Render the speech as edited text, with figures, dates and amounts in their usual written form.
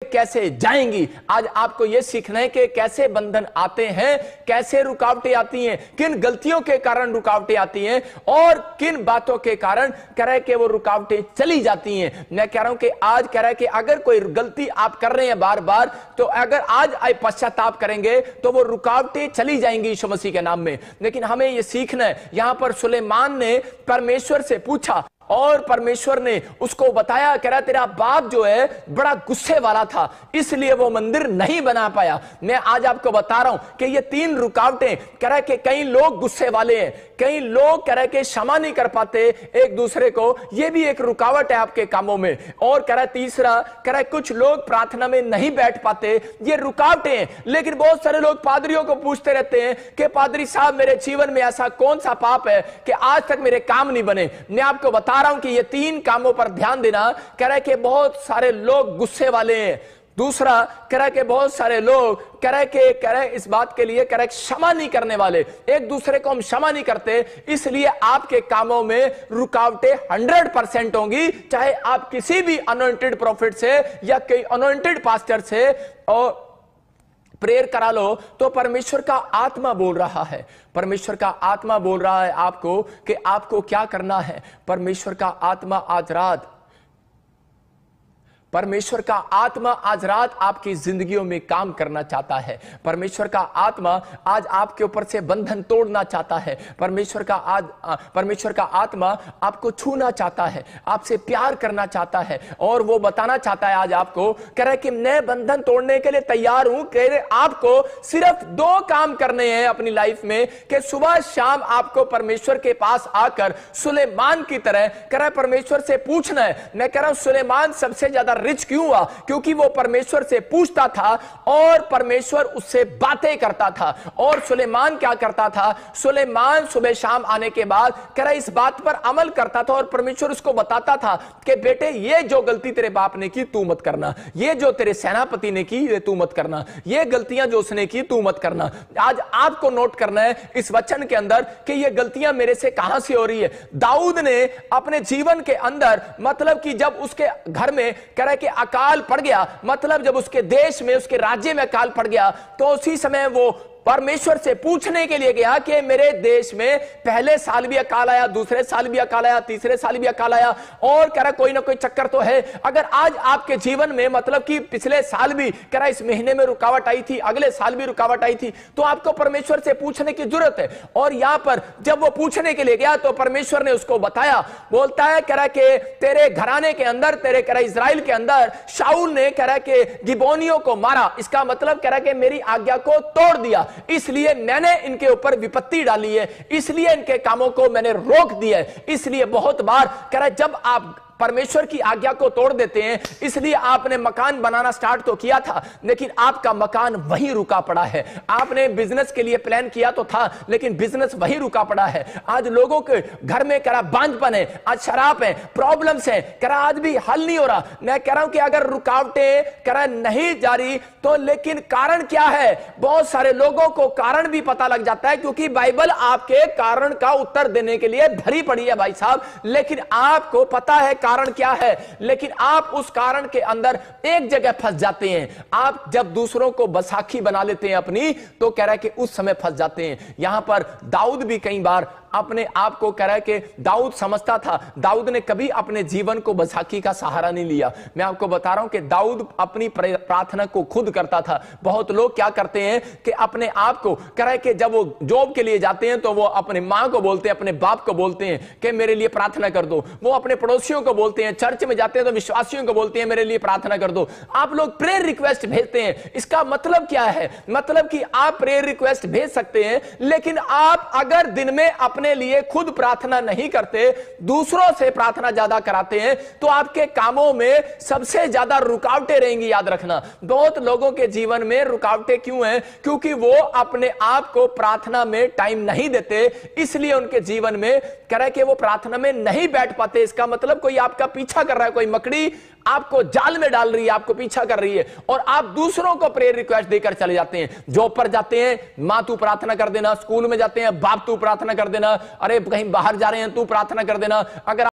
कैसे जाएंगी। आज आपको यह सीखना है कि कैसे बंधन आते हैं, कैसे रुकावटें आती हैं, किन गलतियों के कारण रुकावटें आती हैं और किन बातों के कारण कह रहे कि वो रुकावटें चली जाती हैं। मैं कह रहा हूं कि आज कह रहा है कि अगर कोई गलती आप कर रहे हैं बार बार, तो अगर आज आप पश्चाताप करेंगे तो वो रुकावटें चली जाएंगी यीशु मसीह के नाम में। लेकिन हमें यह सीखना है। यहां पर सुलेमान ने परमेश्वर से पूछा और परमेश्वर ने उसको बताया, कह रहा तेरा बाप जो है बड़ा गुस्से वाला था, इसलिए वो मंदिर नहीं बना पाया। मैं आज आपको बता रहा हूं कि ये 3 रुकावटें, कह रहा है कि कई लोग गुस्से वाले हैं, कई लोग कह रहे कि क्षमा नहीं कर पाते एक दूसरे को, ये भी एक रुकावट है आपके कामों में। और कह रहा तीसरा, कह रहा कुछ लोग प्रार्थना में नहीं बैठ पाते, ये रुकावटें हैं। लेकिन बहुत सारे लोग पादरियों को पूछते रहते हैं कि पादरी साहब मेरे जीवन में ऐसा कौन सा पाप है कि आज तक मेरे काम नहीं बने। मैं आपको बता रहा हूं कि ये 3 कामों पर ध्यान देना। कह रहा है कि बहुत सारे लोग गुस्से वाले हैं। दूसरा कह रहा है कि बहुत सारे लोग कह रहे इस बात के लिए कह रहे क्षमा नहीं करने वाले, एक दूसरे को हम क्षमा नहीं करते, इसलिए आपके कामों में रुकावटें 100% होंगी। चाहे आप किसी भी अनॉइंटेड प्रॉफिट से या कोई अनॉइंटेड पास्टर से और प्रेयर करा लो, तो परमेश्वर का आत्मा बोल रहा है, परमेश्वर का आत्मा बोल रहा है आपको कि आपको क्या करना है। परमेश्वर का आत्मा आज रात आपकी जिंदगियों में काम करना चाहता है। परमेश्वर का आत्मा आज आपके ऊपर से बंधन तोड़ना चाहता है। परमेश्वर का आत्मा आपको छूना चाहता है, आपसे प्यार करना चाहता है और वो बताना चाहता है आज आपको, कह रहा है कि मैं बंधन तोड़ने के लिए तैयार हूं। कह रहे आपको सिर्फ 2 काम करने हैं अपनी लाइफ में कि सुबह शाम आपको परमेश्वर के पास आकर सुलेमान की तरह कह रहा है परमेश्वर से पूछना है। मैं कह रहा हूं सुलेमान सबसे ज्यादा रिच क्यों हुआ? क्योंकि वो परमेश्वर से पूछता था और परमेश्वर उससे बातें करता था। और सुलेमान क्या करता था? सुलेमान सुबह शाम आने के बाद कह रहा इस बात पर अमल करता था और परमेश्वर उसको बताता था कि बेटे ये जो गलती तेरे बाप ने की तू मत करना, ये जो तेरे सेनापति ने की ये तू मत करना, ये गलतियां जो उसने की तू मत करना। आज आपको नोट करना है इस वचन के अंदर कि ये गलतियां मेरे से कहां से हो रही है। दाऊद ने अपने जीवन के अंदर मतलब कि जब उसके घर में कह कि अकाल पड़ गया, मतलब जब उसके देश में उसके राज्य में अकाल पड़ गया, तो उसी समय वो परमेश्वर से पूछने के लिए गया कि मेरे देश में पहले साल भी अकाल आया, दूसरे साल भी अकाल आया, तीसरे साल भी अकाल आया और कह रहा कोई ना कोई चक्कर तो है। अगर आज आपके जीवन में मतलब कि पिछले साल भी कह रहा इस महीने में रुकावट आई थी, अगले साल भी रुकावट आई थी, तो आपको परमेश्वर से पूछने की जरूरत है। और यहां पर जब वो पूछने के लिए गया तो परमेश्वर ने उसको बताया, बोलता है कह रहा कि तेरे घराने के अंदर, तेरे कह रहा इजराइल के अंदर शाऊल ने कह रहा कि गिबोनियों को मारा। इसका मतलब कह रहा कि मेरी आज्ञा को तोड़ दिया, इसलिए मैंने इनके ऊपर विपत्ति डाली है, इसलिए इनके कामों को मैंने रोक दिया है। इसलिए बहुत बार कह रहा है जब आप परमेश्वर की आज्ञा को तोड़ देते हैं, इसलिए आपने मकान बनाना स्टार्ट तो किया था लेकिन आपका मकान वहीं रुका पड़ा है। आपने बिजनेस के लिए प्लान किया तो था लेकिन बिजनेस वहीं रुका पड़ा है। आज लोगों के घर में कह रहा बांझपन है, आज शराब है, प्रॉब्लम्स है, कह रहा आज भी हल नहीं हो रहा। मैं कह रहा हूं कि अगर रुकावटें कह रहा नहीं जारी तो लेकिन कारण क्या है? बहुत सारे लोगों को कारण भी पता लग जाता है क्योंकि बाइबल आपके कारण का उत्तर देने के लिए भरी पड़ी है भाई साहब। लेकिन आपको पता है कारण क्या है, लेकिन आप उस कारण के अंदर एक जगह फंस जाते हैं। आप जब दूसरों को बसाखी बना लेते हैं अपनी, तो कह रहा है कि उस समय फंस जाते हैं। यहां पर दाऊद भी कई बार अपने आप को कह रहा है कि दाऊद समझता था, दाऊद ने कभी अपने जीवन को बसाखी का सहारा नहीं लिया। मैं आपको बता रहा हूं कि दाऊद अपनी प्रार्थना को खुद करता था। बहुत लोग क्या करते हैं कि अपने आप को कह रहा है कि जब वो जॉब के लिए जाते हैं तो वो अपने मां को बोलते हैं, अपने बाप को बोलते हैं कि मेरे लिए प्रार्थना कर दो। वो अपने पड़ोसियों को बोलते हैं, चर्च में जाते हैं तो विश्वासियों को बोलते हैं मेरे लिए प्रार्थना कर दो। आप लोग प्रेयर रिक्वेस्ट भेजते हैं, इसका मतलब क्या है? मतलब कि आप प्रेयर रिक्वेस्ट भेज सकते हैं लेकिन आप अगर दिन में अपने लिए खुद प्रार्थना नहीं करते, दूसरों से प्रार्थना ज्यादा कराते हैं, तो आपके कामों में सबसे ज्यादा रुकावटें रहेंगी। याद रखना, बहुत लोगों के जीवन में रुकावटें क्यों हैं? क्योंकि वो अपने आप को प्रार्थना में टाइम नहीं देते, इसलिए उनके जीवन में कह रहा है कि वो प्रार्थना में नहीं बैठ पाते। इसका मतलब कोई आपका पीछा कर रहा है, कोई मकड़ी आपको जाल में डाल रही है, आपको पीछा कर रही है और आप दूसरों को प्रेयर रिक्वेस्ट देकर चले जाते हैं। जॉब पर जाते हैं, मां तू प्रार्थना कर देना, स्कूल में जाते हैं, बाप तू प्रार्थना कर देना, अरे कहीं बाहर जा रहे हैं तू प्रार्थना कर देना। अगर